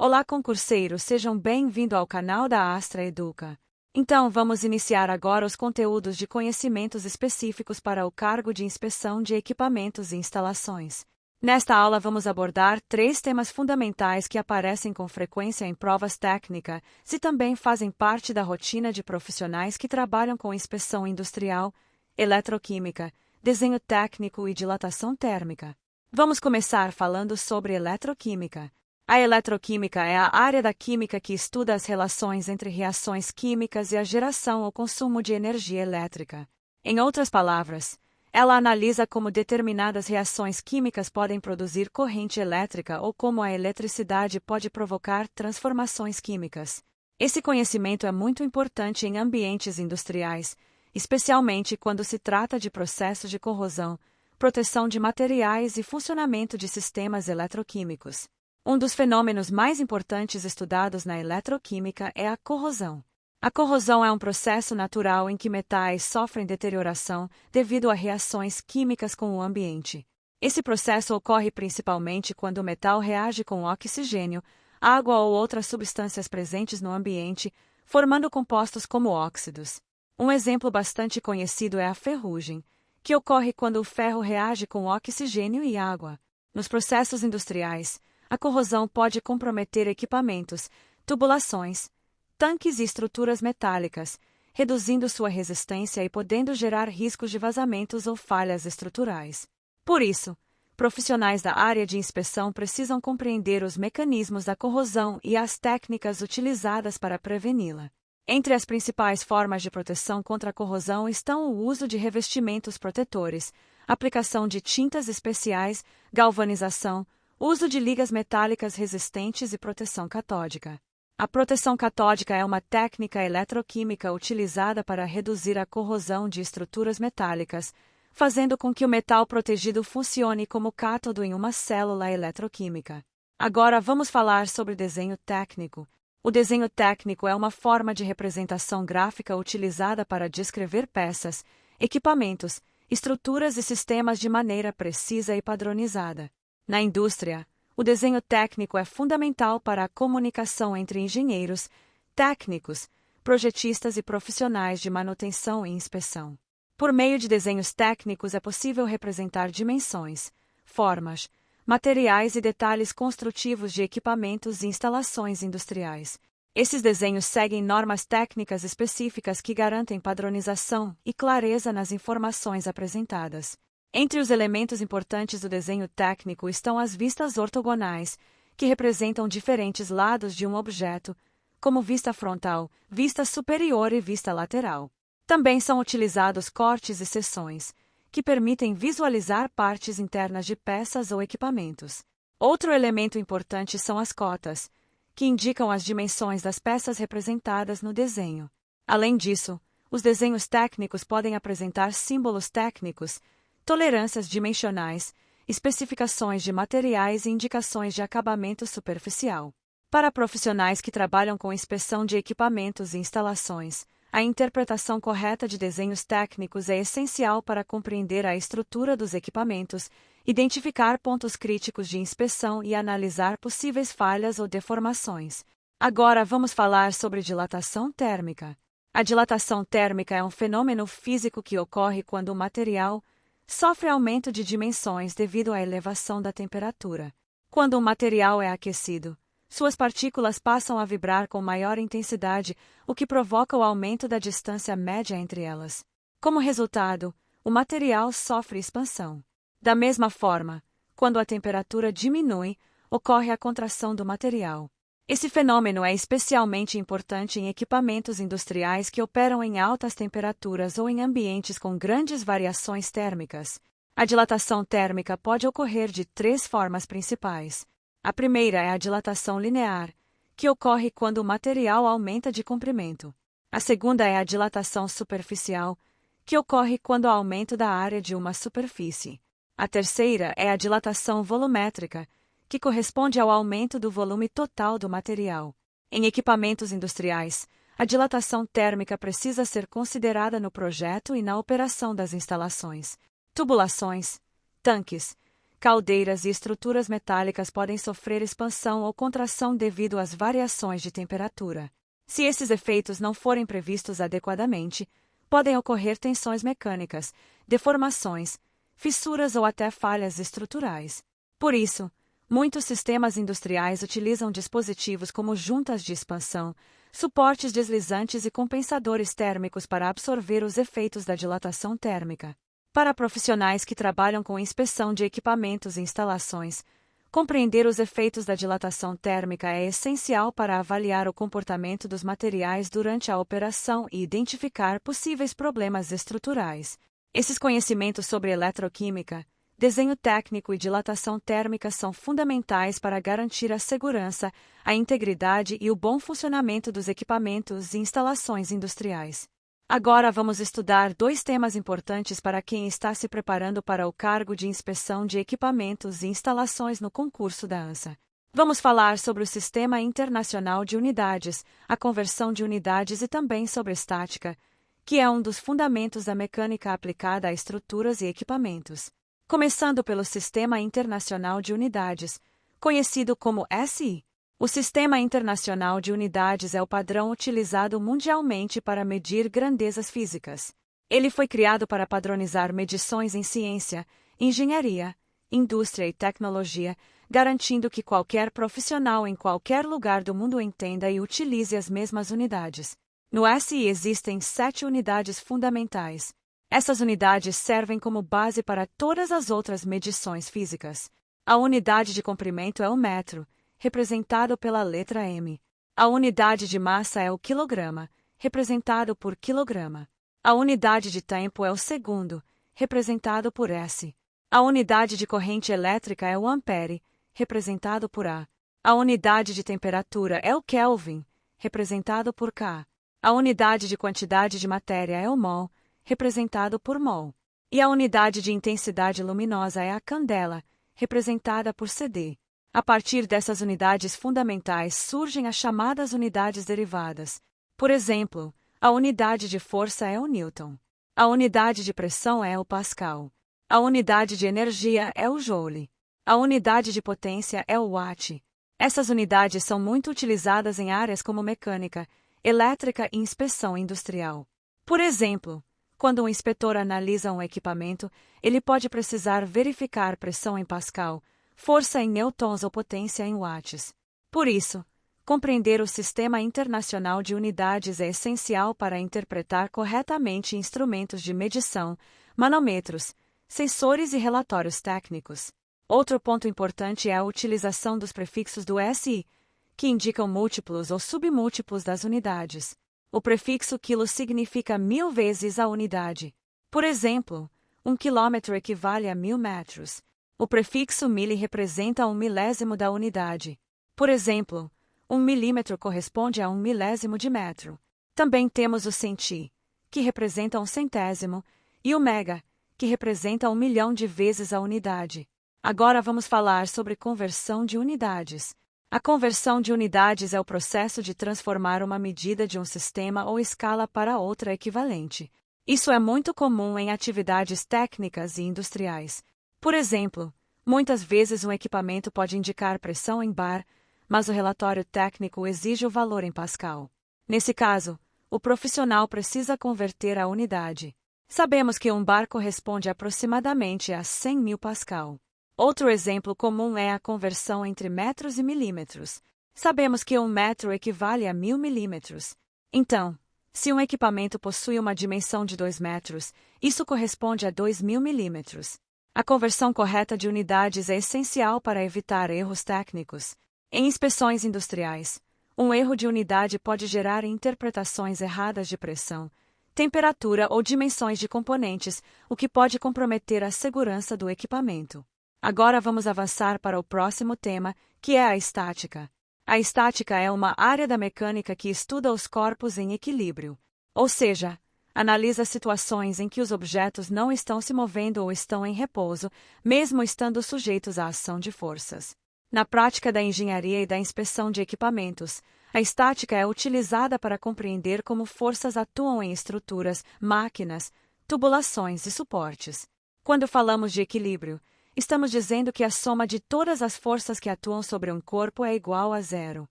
Olá, concurseiros, sejam bem-vindos ao canal da Astra Educa. Então, vamos iniciar agora os conteúdos de conhecimentos específicos para o cargo de inspeção de equipamentos e instalações. Nesta aula, vamos abordar 3 temas fundamentais que aparecem com frequência em provas técnicas e também fazem parte da rotina de profissionais que trabalham com inspeção industrial, eletroquímica, desenho técnico e dilatação térmica. Vamos começar falando sobre eletroquímica. A eletroquímica é a área da química que estuda as relações entre reações químicas e a geração ou consumo de energia elétrica. Em outras palavras, ela analisa como determinadas reações químicas podem produzir corrente elétrica ou como a eletricidade pode provocar transformações químicas. Esse conhecimento é muito importante em ambientes industriais, especialmente quando se trata de processos de corrosão, proteção de materiais e funcionamento de sistemas eletroquímicos. Um dos fenômenos mais importantes estudados na eletroquímica é a corrosão. A corrosão é um processo natural em que metais sofrem deterioração devido a reações químicas com o ambiente. Esse processo ocorre principalmente quando o metal reage com oxigênio, água ou outras substâncias presentes no ambiente, formando compostos como óxidos. Um exemplo bastante conhecido é a ferrugem, que ocorre quando o ferro reage com oxigênio e água. Nos processos industriais, a corrosão pode comprometer equipamentos, tubulações, tanques e estruturas metálicas, reduzindo sua resistência e podendo gerar riscos de vazamentos ou falhas estruturais. Por isso, profissionais da área de inspeção precisam compreender os mecanismos da corrosão e as técnicas utilizadas para preveni-la. Entre as principais formas de proteção contra a corrosão estão o uso de revestimentos protetores, aplicação de tintas especiais, galvanização, uso de ligas metálicas resistentes e proteção catódica. A proteção catódica é uma técnica eletroquímica utilizada para reduzir a corrosão de estruturas metálicas, fazendo com que o metal protegido funcione como cátodo em uma célula eletroquímica. Agora vamos falar sobre desenho técnico. O desenho técnico é uma forma de representação gráfica utilizada para descrever peças, equipamentos, estruturas e sistemas de maneira precisa e padronizada. Na indústria, o desenho técnico é fundamental para a comunicação entre engenheiros, técnicos, projetistas e profissionais de manutenção e inspeção. Por meio de desenhos técnicos é possível representar dimensões, formas, materiais e detalhes construtivos de equipamentos e instalações industriais. Esses desenhos seguem normas técnicas específicas que garantem padronização e clareza nas informações apresentadas. Entre os elementos importantes do desenho técnico estão as vistas ortogonais, que representam diferentes lados de um objeto, como vista frontal, vista superior e vista lateral. Também são utilizados cortes e seções, que permitem visualizar partes internas de peças ou equipamentos. Outro elemento importante são as cotas, que indicam as dimensões das peças representadas no desenho. Além disso, os desenhos técnicos podem apresentar símbolos técnicos, tolerâncias dimensionais, especificações de materiais e indicações de acabamento superficial. Para profissionais que trabalham com inspeção de equipamentos e instalações, a interpretação correta de desenhos técnicos é essencial para compreender a estrutura dos equipamentos, identificar pontos críticos de inspeção e analisar possíveis falhas ou deformações. Agora vamos falar sobre dilatação térmica. A dilatação térmica é um fenômeno físico que ocorre quando o material sofre aumento de dimensões devido à elevação da temperatura. Quando um material é aquecido, suas partículas passam a vibrar com maior intensidade, o que provoca o aumento da distância média entre elas. Como resultado, o material sofre expansão. Da mesma forma, quando a temperatura diminui, ocorre a contração do material. Esse fenômeno é especialmente importante em equipamentos industriais que operam em altas temperaturas ou em ambientes com grandes variações térmicas. A dilatação térmica pode ocorrer de 3 formas principais. A primeira é a dilatação linear, que ocorre quando o material aumenta de comprimento. A segunda é a dilatação superficial, que ocorre quando há aumento da área de uma superfície. A terceira é a dilatação volumétrica, que corresponde ao aumento do volume total do material. Em equipamentos industriais, a dilatação térmica precisa ser considerada no projeto e na operação das instalações. Tubulações, tanques, caldeiras e estruturas metálicas podem sofrer expansão ou contração devido às variações de temperatura. Se esses efeitos não forem previstos adequadamente, podem ocorrer tensões mecânicas, deformações, fissuras ou até falhas estruturais. Por isso, muitos sistemas industriais utilizam dispositivos como juntas de expansão, suportes deslizantes e compensadores térmicos para absorver os efeitos da dilatação térmica. Para profissionais que trabalham com inspeção de equipamentos e instalações, compreender os efeitos da dilatação térmica é essencial para avaliar o comportamento dos materiais durante a operação e identificar possíveis problemas estruturais. Esses conhecimentos sobre eletroquímica, desenho técnico e dilatação térmica são fundamentais para garantir a segurança, a integridade e o bom funcionamento dos equipamentos e instalações industriais. Agora vamos estudar dois temas importantes para quem está se preparando para o cargo de inspeção de equipamentos e instalações no concurso da ANSA. Vamos falar sobre o Sistema Internacional de Unidades, a conversão de unidades e também sobre estática, que é um dos fundamentos da mecânica aplicada a estruturas e equipamentos. Começando pelo Sistema Internacional de Unidades, conhecido como SI. O Sistema Internacional de Unidades é o padrão utilizado mundialmente para medir grandezas físicas. Ele foi criado para padronizar medições em ciência, engenharia, indústria e tecnologia, garantindo que qualquer profissional em qualquer lugar do mundo entenda e utilize as mesmas unidades. No SI existem 7 unidades fundamentais. Essas unidades servem como base para todas as outras medições físicas. A unidade de comprimento é o metro, representado pela letra M. A unidade de massa é o quilograma, representado por quilograma. A unidade de tempo é o segundo, representado por S. A unidade de corrente elétrica é o ampere, representado por A. A unidade de temperatura é o Kelvin, representado por K. A unidade de quantidade de matéria é o mol, representado por mol. E a unidade de intensidade luminosa é a candela, representada por CD. A partir dessas unidades fundamentais surgem as chamadas unidades derivadas. Por exemplo, a unidade de força é o Newton. A unidade de pressão é o Pascal. A unidade de energia é o Joule. A unidade de potência é o Watt. Essas unidades são muito utilizadas em áreas como mecânica, elétrica e inspeção industrial. Por exemplo, quando um inspetor analisa um equipamento, ele pode precisar verificar pressão em Pascal, força em newtons ou potência em watts. Por isso, compreender o Sistema Internacional de Unidades é essencial para interpretar corretamente instrumentos de medição, manômetros, sensores e relatórios técnicos. Outro ponto importante é a utilização dos prefixos do SI, que indicam múltiplos ou submúltiplos das unidades. O prefixo quilo significa 1000 vezes a unidade. Por exemplo, 1 quilômetro equivale a 1000 metros. O prefixo mili representa 1 milésimo da unidade. Por exemplo, 1 milímetro corresponde a 1 milésimo de metro. Também temos o centi, que representa 1 centésimo, e o mega, que representa 1 milhão de vezes a unidade. Agora vamos falar sobre conversão de unidades. A conversão de unidades é o processo de transformar uma medida de um sistema ou escala para outra equivalente. Isso é muito comum em atividades técnicas e industriais. Por exemplo, muitas vezes um equipamento pode indicar pressão em bar, mas o relatório técnico exige o valor em Pascal. Nesse caso, o profissional precisa converter a unidade. Sabemos que um bar corresponde aproximadamente a 100.000 Pascal. Outro exemplo comum é a conversão entre metros e milímetros. Sabemos que 1 metro equivale a 1000 milímetros. Então, se um equipamento possui uma dimensão de 2 metros, isso corresponde a 2000 milímetros. A conversão correta de unidades é essencial para evitar erros técnicos. Em inspeções industriais, um erro de unidade pode gerar interpretações erradas de pressão, temperatura ou dimensões de componentes, o que pode comprometer a segurança do equipamento. Agora vamos avançar para o próximo tema, que é a estática. A estática é uma área da mecânica que estuda os corpos em equilíbrio, ou seja, analisa situações em que os objetos não estão se movendo ou estão em repouso, mesmo estando sujeitos à ação de forças. Na prática da engenharia e da inspeção de equipamentos, a estática é utilizada para compreender como forças atuam em estruturas, máquinas, tubulações e suportes. Quando falamos de equilíbrio, estamos dizendo que a soma de todas as forças que atuam sobre um corpo é igual a zero.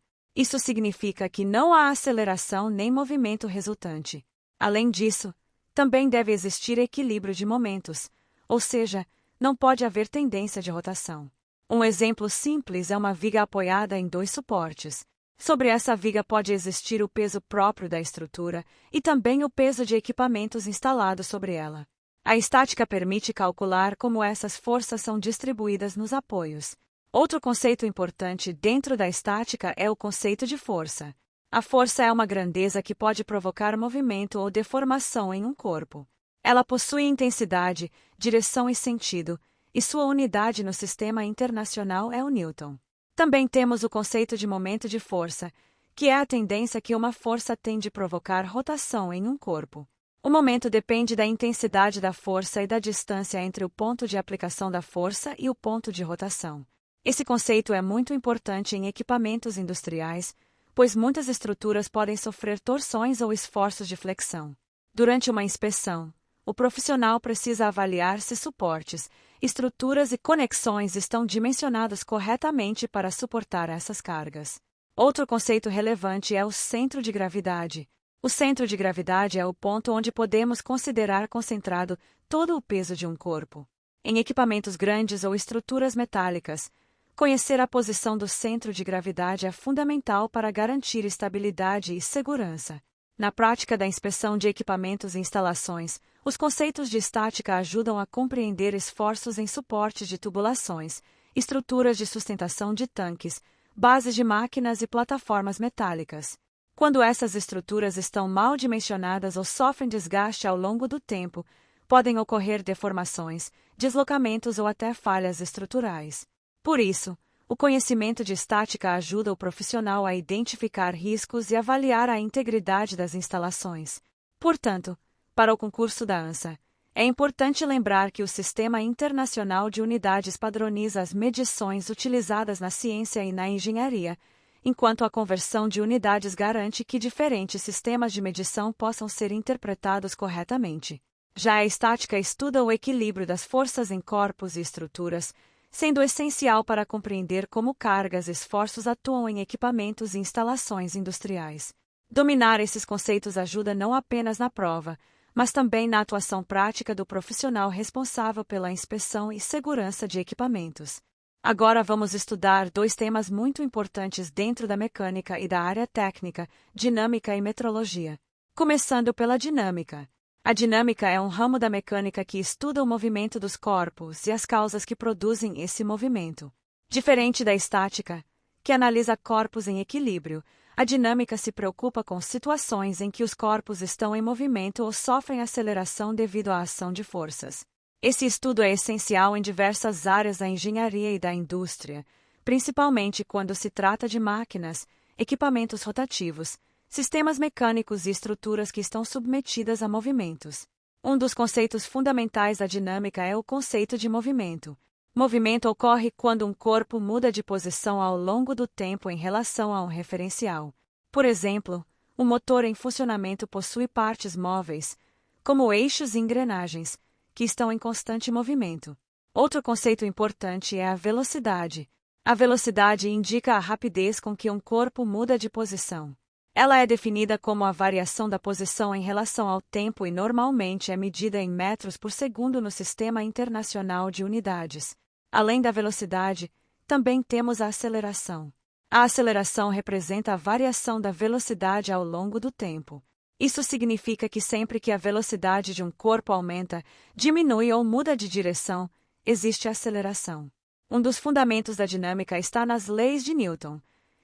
Isso significa que não há aceleração nem movimento resultante. Além disso, também deve existir equilíbrio de momentos, ou seja, não pode haver tendência de rotação. Um exemplo simples é uma viga apoiada em dois suportes. Sobre essa viga pode existir o peso próprio da estrutura e também o peso de equipamentos instalados sobre ela. A estática permite calcular como essas forças são distribuídas nos apoios. Outro conceito importante dentro da estática é o conceito de força. A força é uma grandeza que pode provocar movimento ou deformação em um corpo. Ela possui intensidade, direção e sentido, e sua unidade no sistema internacional é o Newton. Também temos o conceito de momento de força, que é a tendência que uma força tem de provocar rotação em um corpo. O momento depende da intensidade da força e da distância entre o ponto de aplicação da força e o ponto de rotação. Esse conceito é muito importante em equipamentos industriais, pois muitas estruturas podem sofrer torções ou esforços de flexão. Durante uma inspeção, o profissional precisa avaliar se suportes, estruturas e conexões estão dimensionados corretamente para suportar essas cargas. Outro conceito relevante é o centro de gravidade. O centro de gravidade é o ponto onde podemos considerar concentrado todo o peso de um corpo. Em equipamentos grandes ou estruturas metálicas, conhecer a posição do centro de gravidade é fundamental para garantir estabilidade e segurança. Na prática da inspeção de equipamentos e instalações, os conceitos de estática ajudam a compreender esforços em suportes de tubulações, estruturas de sustentação de tanques, bases de máquinas e plataformas metálicas. Quando essas estruturas estão mal dimensionadas ou sofrem desgaste ao longo do tempo, podem ocorrer deformações, deslocamentos ou até falhas estruturais. Por isso, o conhecimento de estática ajuda o profissional a identificar riscos e avaliar a integridade das instalações. Portanto, para o concurso da ANSA, é importante lembrar que o Sistema Internacional de Unidades padroniza as medições utilizadas na ciência e na engenharia, enquanto a conversão de unidades garante que diferentes sistemas de medição possam ser interpretados corretamente. Já a estática estuda o equilíbrio das forças em corpos e estruturas, sendo essencial para compreender como cargas e esforços atuam em equipamentos e instalações industriais. Dominar esses conceitos ajuda não apenas na prova, mas também na atuação prática do profissional responsável pela inspeção e segurança de equipamentos. Agora vamos estudar dois temas muito importantes dentro da mecânica e da área técnica, dinâmica e metrologia. Começando pela dinâmica. A dinâmica é um ramo da mecânica que estuda o movimento dos corpos e as causas que produzem esse movimento. Diferente da estática, que analisa corpos em equilíbrio, a dinâmica se preocupa com situações em que os corpos estão em movimento ou sofrem aceleração devido à ação de forças. Esse estudo é essencial em diversas áreas da engenharia e da indústria, principalmente quando se trata de máquinas, equipamentos rotativos, sistemas mecânicos e estruturas que estão submetidas a movimentos. Um dos conceitos fundamentais da dinâmica é o conceito de movimento. Movimento ocorre quando um corpo muda de posição ao longo do tempo em relação a um referencial. Por exemplo, um motor em funcionamento possui partes móveis, como eixos e engrenagens, que estão em constante movimento. Outro conceito importante é a velocidade. A velocidade indica a rapidez com que um corpo muda de posição. Ela é definida como a variação da posição em relação ao tempo e normalmente é medida em metros por segundo no Sistema Internacional de Unidades. Além da velocidade, também temos a aceleração. A aceleração representa a variação da velocidade ao longo do tempo. Isso significa que sempre que a velocidade de um corpo aumenta, diminui ou muda de direção, existe aceleração. Um dos fundamentos da dinâmica está nas leis de Newton,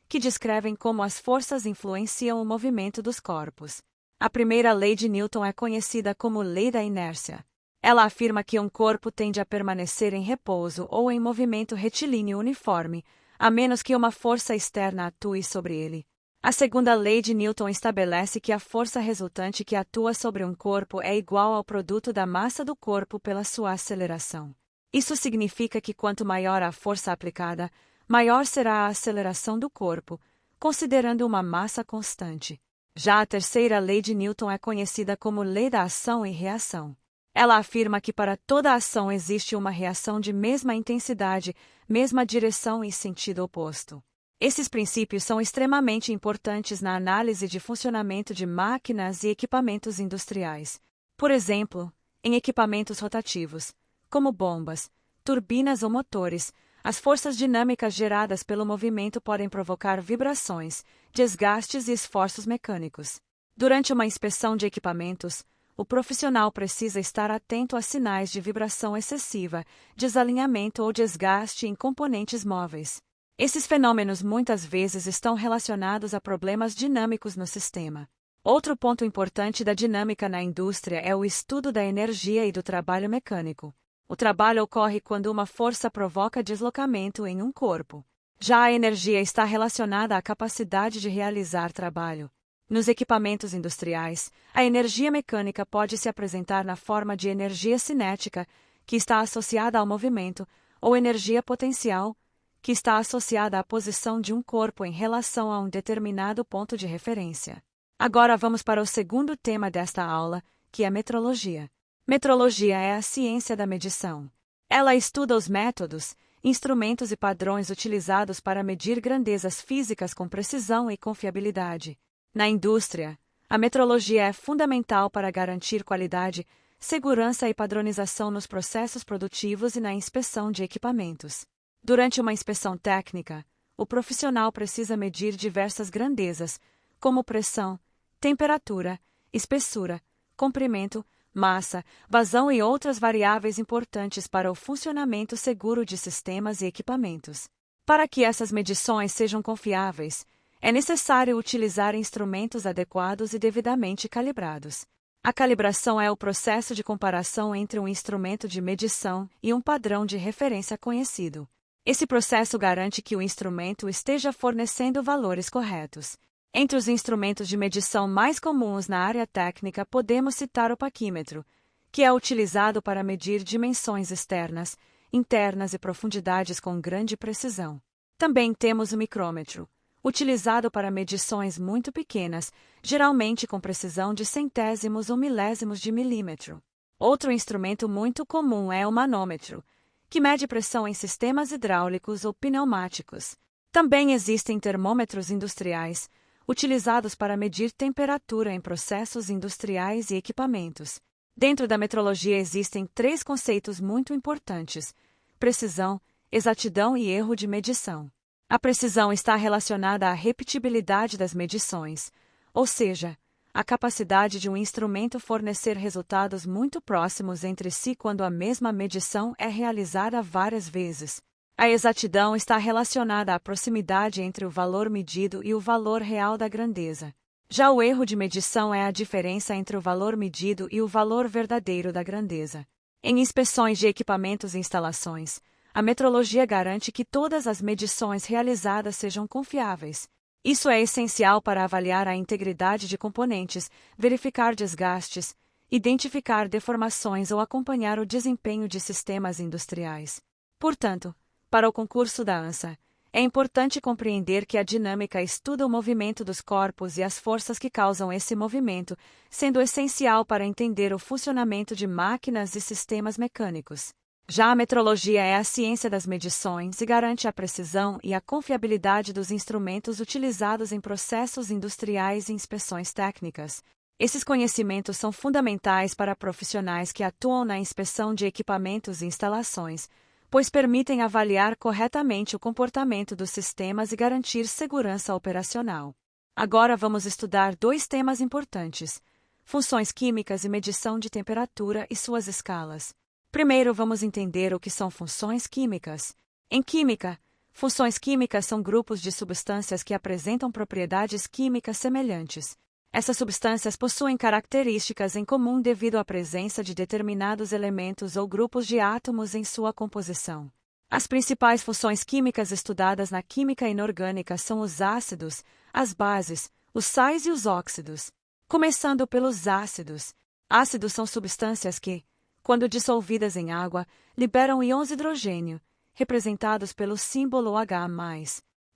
que descrevem como as forças influenciam o movimento dos corpos. A primeira lei de Newton é conhecida como lei da inércia. Ela afirma que um corpo tende a permanecer em repouso ou em movimento retilíneo uniforme, a menos que uma força externa atue sobre ele. A segunda lei de Newton estabelece que a força resultante que atua sobre um corpo é igual ao produto da massa do corpo pela sua aceleração. Isso significa que quanto maior a força aplicada, maior será a aceleração do corpo, considerando uma massa constante. Já a terceira lei de Newton é conhecida como lei da ação e reação. Ela afirma que para toda ação existe uma reação de mesma intensidade, mesma direção e sentido oposto. Esses princípios são extremamente importantes na análise de funcionamento de máquinas e equipamentos industriais. Por exemplo, em equipamentos rotativos, como bombas, turbinas ou motores, as forças dinâmicas geradas pelo movimento podem provocar vibrações, desgastes e esforços mecânicos. Durante uma inspeção de equipamentos, o profissional precisa estar atento a sinais de vibração excessiva, desalinhamento ou desgaste em componentes móveis. Esses fenômenos muitas vezes estão relacionados a problemas dinâmicos no sistema. Outro ponto importante da dinâmica na indústria é o estudo da energia e do trabalho mecânico. O trabalho ocorre quando uma força provoca deslocamento em um corpo. Já a energia está relacionada à capacidade de realizar trabalho. Nos equipamentos industriais, a energia mecânica pode se apresentar na forma de energia cinética, que está associada ao movimento, ou energia potencial, que está associada à posição de um corpo em relação a um determinado ponto de referência. Agora vamos para o segundo tema desta aula, que é metrologia. Metrologia é a ciência da medição. Ela estuda os métodos, instrumentos e padrões utilizados para medir grandezas físicas com precisão e confiabilidade. Na indústria, a metrologia é fundamental para garantir qualidade, segurança e padronização nos processos produtivos e na inspeção de equipamentos. Durante uma inspeção técnica, o profissional precisa medir diversas grandezas, como pressão, temperatura, espessura, comprimento, massa, vazão e outras variáveis importantes para o funcionamento seguro de sistemas e equipamentos. Para que essas medições sejam confiáveis, é necessário utilizar instrumentos adequados e devidamente calibrados. A calibração é o processo de comparação entre um instrumento de medição e um padrão de referência conhecido. Esse processo garante que o instrumento esteja fornecendo valores corretos. Entre os instrumentos de medição mais comuns na área técnica podemos citar o paquímetro, que é utilizado para medir dimensões externas, internas e profundidades com grande precisão. Também temos o micrômetro, utilizado para medições muito pequenas, geralmente com precisão de centésimos ou milésimos de milímetro. Outro instrumento muito comum é o manômetro, que mede pressão em sistemas hidráulicos ou pneumáticos. Também existem termômetros industriais, utilizados para medir temperatura em processos industriais e equipamentos. Dentro da metrologia existem 3 conceitos muito importantes: precisão, exatidão e erro de medição. A precisão está relacionada à repetibilidade das medições, ou seja, a capacidade de um instrumento fornecer resultados muito próximos entre si quando a mesma medição é realizada várias vezes. A exatidão está relacionada à proximidade entre o valor medido e o valor real da grandeza. Já o erro de medição é a diferença entre o valor medido e o valor verdadeiro da grandeza. Em inspeções de equipamentos e instalações, a metrologia garante que todas as medições realizadas sejam confiáveis. Isso é essencial para avaliar a integridade de componentes, verificar desgastes, identificar deformações ou acompanhar o desempenho de sistemas industriais. Portanto, para o concurso da ANSA, é importante compreender que a dinâmica estuda o movimento dos corpos e as forças que causam esse movimento, sendo essencial para entender o funcionamento de máquinas e sistemas mecânicos. Já a metrologia é a ciência das medições e garante a precisão e a confiabilidade dos instrumentos utilizados em processos industriais e inspeções técnicas. Esses conhecimentos são fundamentais para profissionais que atuam na inspeção de equipamentos e instalações, pois permitem avaliar corretamente o comportamento dos sistemas e garantir segurança operacional. Agora vamos estudar 2 temas importantes: funções químicas e medição de temperatura e suas escalas. Primeiro, vamos entender o que são funções químicas. Em química, funções químicas são grupos de substâncias que apresentam propriedades químicas semelhantes. Essas substâncias possuem características em comum devido à presença de determinados elementos ou grupos de átomos em sua composição. As principais funções químicas estudadas na química inorgânica são os ácidos, as bases, os sais e os óxidos. Começando pelos ácidos. Ácidos são substâncias que, quando dissolvidas em água, liberam íons hidrogênio, representados pelo símbolo H+.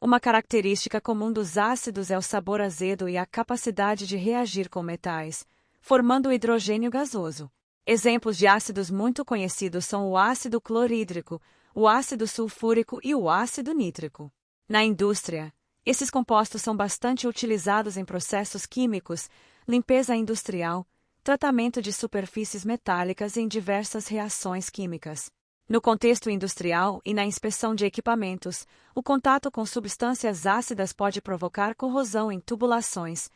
Uma característica comum dos ácidos é o sabor azedo e a capacidade de reagir com metais, formando o hidrogênio gasoso. Exemplos de ácidos muito conhecidos são o ácido clorídrico, o ácido sulfúrico e o ácido nítrico. Na indústria, esses compostos são bastante utilizados em processos químicos, limpeza industrial, tratamento de superfícies metálicas e em diversas reações químicas. No contexto industrial e na inspeção de equipamentos, o contato com substâncias ácidas pode provocar corrosão em tubulações,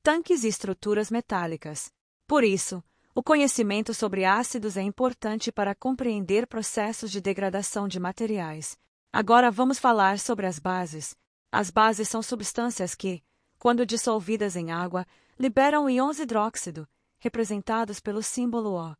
tanques e estruturas metálicas. Por isso, o conhecimento sobre ácidos é importante para compreender processos de degradação de materiais. Agora vamos falar sobre as bases. As bases são substâncias que, quando dissolvidas em água, liberam íons hidróxido, representados pelo símbolo O.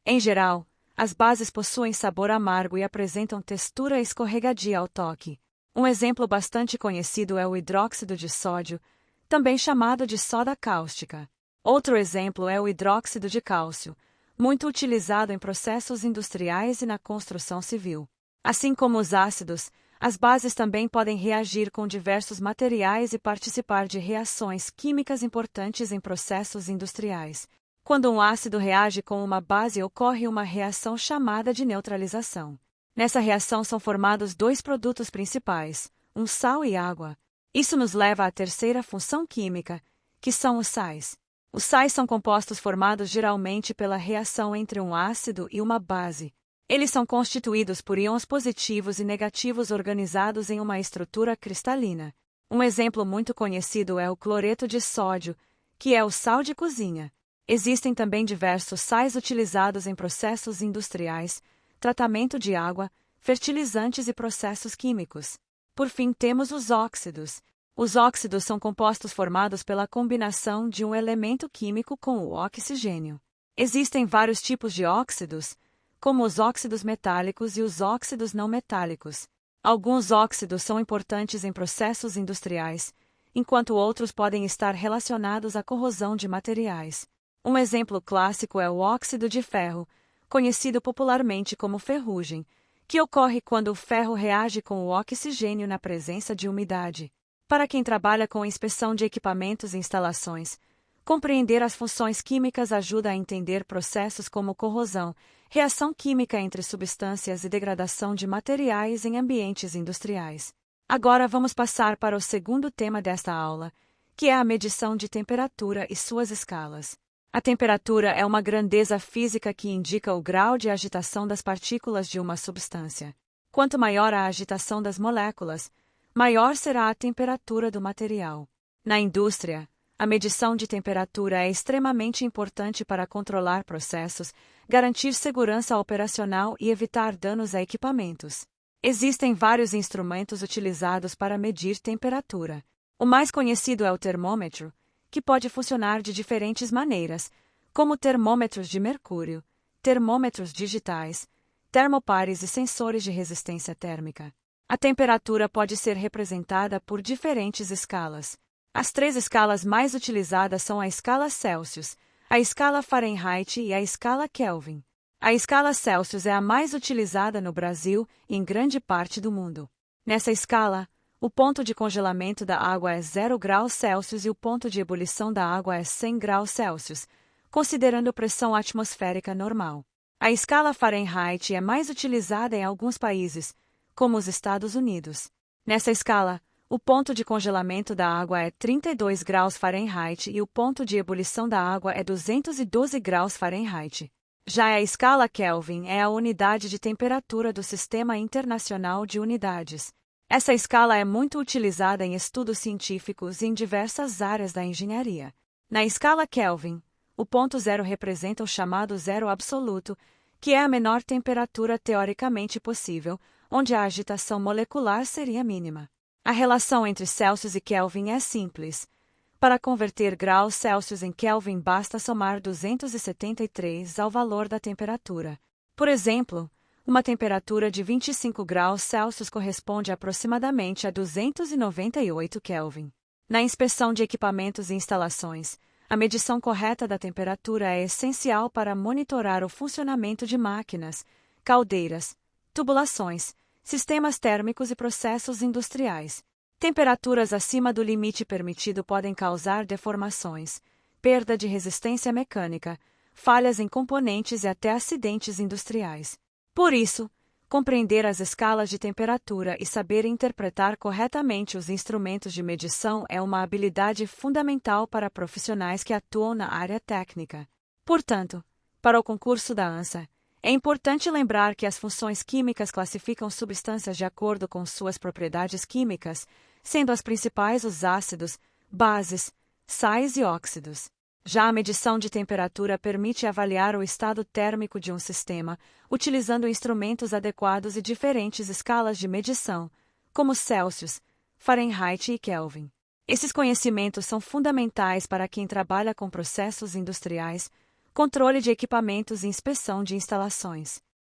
Em geral, as bases possuem sabor amargo e apresentam textura escorregadia ao toque. Um exemplo bastante conhecido é o hidróxido de sódio, também chamado de soda cáustica. Outro exemplo é o hidróxido de cálcio, muito utilizado em processos industriais e na construção civil. Assim como os ácidos, as bases também podem reagir com diversos materiais e participar de reações químicas importantes em processos industriais. Quando um ácido reage com uma base, ocorre uma reação chamada de neutralização. Nessa reação são formados dois produtos principais, um sal e água. Isso nos leva à terceira função química, que são os sais. Os sais são compostos formados geralmente pela reação entre um ácido e uma base. Eles são constituídos por íons positivos e negativos organizados em uma estrutura cristalina. Um exemplo muito conhecido é o cloreto de sódio, que é o sal de cozinha. Existem também diversos sais utilizados em processos industriais, tratamento de água, fertilizantes e processos químicos. Por fim, temos os óxidos. Os óxidos são compostos formados pela combinação de um elemento químico com o oxigênio. Existem vários tipos de óxidos, como os óxidos metálicos e os óxidos não metálicos. Alguns óxidos são importantes em processos industriais, enquanto outros podem estar relacionados à corrosão de materiais. Um exemplo clássico é o óxido de ferro, conhecido popularmente como ferrugem, que ocorre quando o ferro reage com o oxigênio na presença de umidade. Para quem trabalha com inspeção de equipamentos e instalações, compreender as funções químicas ajuda a entender processos como corrosão, reação química entre substâncias e degradação de materiais em ambientes industriais. Agora vamos passar para o segundo tema desta aula, que é a medição de temperatura e suas escalas. A temperatura é uma grandeza física que indica o grau de agitação das partículas de uma substância. Quanto maior a agitação das moléculas, maior será a temperatura do material. Na indústria, a medição de temperatura é extremamente importante para controlar processos, garantir segurança operacional e evitar danos a equipamentos. Existem vários instrumentos utilizados para medir temperatura. O mais conhecido é o termômetro, que pode funcionar de diferentes maneiras, como termômetros de mercúrio, termômetros digitais, termopares e sensores de resistência térmica. A temperatura pode ser representada por diferentes escalas. As três escalas mais utilizadas são a escala Celsius, a escala Fahrenheit e a escala Kelvin. A escala Celsius é a mais utilizada no Brasil e em grande parte do mundo. Nessa escala, o ponto de congelamento da água é 0 graus Celsius e o ponto de ebulição da água é 100 graus Celsius, considerando pressão atmosférica normal. A escala Fahrenheit é mais utilizada em alguns países, como os Estados Unidos. Nessa escala, o ponto de congelamento da água é 32 graus Fahrenheit e o ponto de ebulição da água é 212 graus Fahrenheit. Já a escala Kelvin é a unidade de temperatura do Sistema Internacional de Unidades. Essa escala é muito utilizada em estudos científicos e em diversas áreas da engenharia. Na escala Kelvin, o ponto zero representa o chamado zero absoluto, que é a menor temperatura teoricamente possível, onde a agitação molecular seria mínima. A relação entre Celsius e Kelvin é simples. Para converter graus Celsius em Kelvin basta somar 273 ao valor da temperatura. Por exemplo, uma temperatura de 25 graus Celsius corresponde aproximadamente a 298 Kelvin. Na inspeção de equipamentos e instalações, a medição correta da temperatura é essencial para monitorar o funcionamento de máquinas, caldeiras, tubulações, sistemas térmicos e processos industriais. Temperaturas acima do limite permitido podem causar deformações, perda de resistência mecânica, falhas em componentes e até acidentes industriais. Por isso, compreender as escalas de temperatura e saber interpretar corretamente os instrumentos de medição é uma habilidade fundamental para profissionais que atuam na área técnica. Portanto, para o concurso da ANSA, é importante lembrar que as funções químicas classificam substâncias de acordo com suas propriedades químicas, sendo as principais os ácidos, bases, sais e óxidos. Já a medição de temperatura permite avaliar o estado térmico de um sistema, utilizando instrumentos adequados e diferentes escalas de medição, como Celsius, Fahrenheit e Kelvin. Esses conhecimentos são fundamentais para quem trabalha com processos industriais, controle de equipamentos e inspeção de instalações.